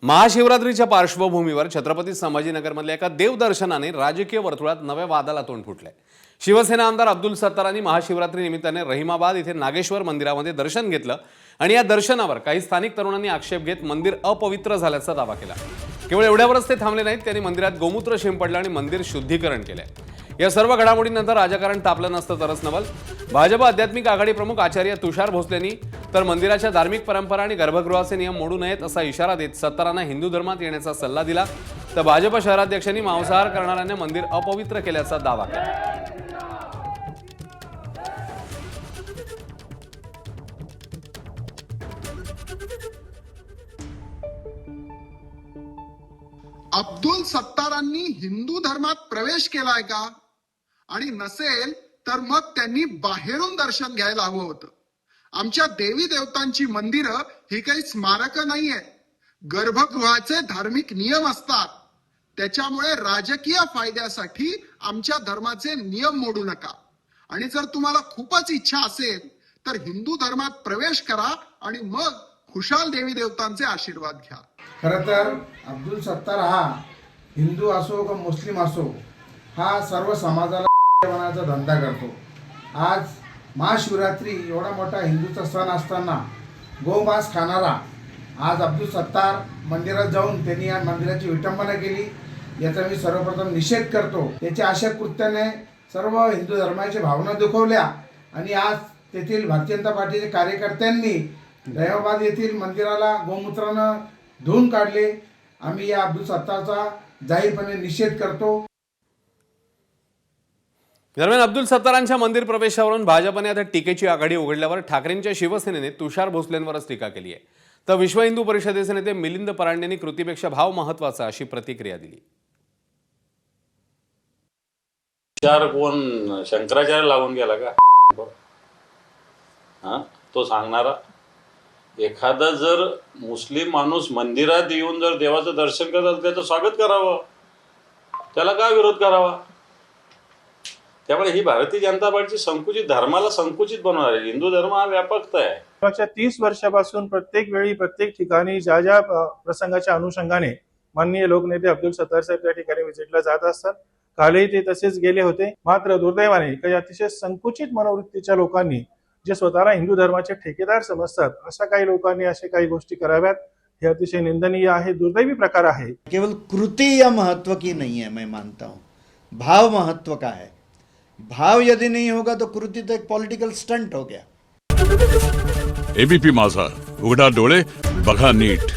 महाशिवरात्रीच्या पार्श्वभूमीवर छत्रपती संभाजीनगरमधल्या एका देवदर्शनाने राजकीय वर्तुळात नव्या वादाला तोंड फुटलंय। शिवसेना आमदार अब्दुल सत्तारांनी महाशिवरात्री निमित्ताने रहिमाबाद इथे नागेश्वर मंदिरामध्ये दर्शन घेतलं आणि या दर्शनावर काही स्थानिक तरुणांनी आक्षेप घेत मंदिर अपवित्र झाल्याचा दावा केला। केवळ एवढ्यावरच ते थांबले नाहीत, त्यांनी मंदिरात गोमूत्र शिंपडलं आणि मंदिर शुद्धीकरण केलंय। या सर्व घडामोडींनंतर राजकारण तापलं नसतं तरच नवल। भाजप आध्यात्मिक आघाडी प्रमुख आचार्य तुषार भोसलेंनी तर मंदिराच्या धार्मिक परंपरा आणि गर्भगृहाचे नियम मोडू नयेत असा इशारा देत सत्तारांना हिंदू धर्मात येण्याचा सल्ला दिला। तर भाजप शहराध्यक्षांनी मांसाहार करणाऱ्यांना मंदिर अपवित्र केल्याचा दावा केला। अब्दुल सत्तारांनी हिंदू धर्मात प्रवेश केलाय का? आणि नसेल तर मग त्यांनी बाहेरून दर्शन घ्यायला हवं होतं। आमच्या देवी देवतांची मंदिरं ही काही स्मारकं नाहीये, गर्भगृहाचे धार्मिक नियम असतात। त्याच्यामुळे राजकीय फायद्यासाठी आमच्या धर्माचे नियम मोडू नका। आणि जर तुम्हाला खूपच इच्छा असेल तर हिंदू धर्मात प्रवेश करा आणि मग खुशाल देवी देवतांचे आशीर्वाद घ्या। खरं तर अब्दुल सत्तार हा हिंदू असो का मुस्लिम असो, हा सर्व समाजाला बनवण्याचा धंदा करतो। आज महाशिवरात्री एवढा मोठा हिंदूचा सण असताना गोमांस खाणारा आज अब्दुल सत्तार मंदिरात जाऊन त्यांनी या मंदिराची विटंबना केली, याचा मी सर्वप्रथम निषेध करतो। त्याच्या अशा कृत्याने सर्व हिंदू धर्माच्या भावना दुखवल्या आणि आज तेथील भारतीय जनता पार्टीच्या कार्यकर्त्यांनी रहिमाबाद येथील मंदिराला गोमूत्रानं धुवून काढले। आम्ही या अब्दुल सत्तारचा जाहीरपणे निषेध करतो। दरम्यान अब्दुल सत्तारांच्या मंदिर प्रवेशावरून भाजपने आता टीकेची आघाडी उघडल्यावर ठाकरेंच्या शिवसेनेने तुषार भोसलेंवरच टीका केली आहे। तर विश्व हिंदू परिषदेचे नेते मिलिंद परांडेंनी कृतीपेक्षा भाव महत्त्वाचा अशी प्रतिक्रिया दिली। विचार कोण शंकराचार्य लागून गेला का? हा, तो सांगणारा एखादा जर मुस्लिम माणूस मंदिरात येऊन जर देवाचं दर्शन करत असेल त्याचं स्वागत करावं, त्याला का विरोध करावा? त्यामुळे ही भारतीय जनता पार्टीची संकुचित धर्माला संकुचित बनवणार आहे। हिंदू धर्म हा व्यापकता आहे। मागच्या 30 वर्षापासून प्रत्येक वेळी प्रत्येक ठिकाणी ज्या ज्या प्रसंगाच्या अनुषंगाने माननीय लोकनेते अब्दुल सत्तार साहेब त्या ठिकाणी व्हिजिटला जात असतात। कालही ते तसेच गेले होते। मात्र दुर्दैवाने काही अतिशय संकुचित मनोवृत्तीच्या लोकांनी, जे स्वतःला हिंदू धर्माचे ठेकेदार समजतात, अशा काही लोकांनी अशा काही गोष्टी कराव्यात, हे अतिशय निंदनीय आहे, दुर्दैवी प्रकार आहे। केवल कृति या महत्व की नहीं है, मैं मानता हूँ भाव महत्व का है। भाव यदि नहीं होगा तो कृति तो एक पॉलिटिकल स्टंट हो गया। एबीपी माझा, उघडा डोळे बघा नीट।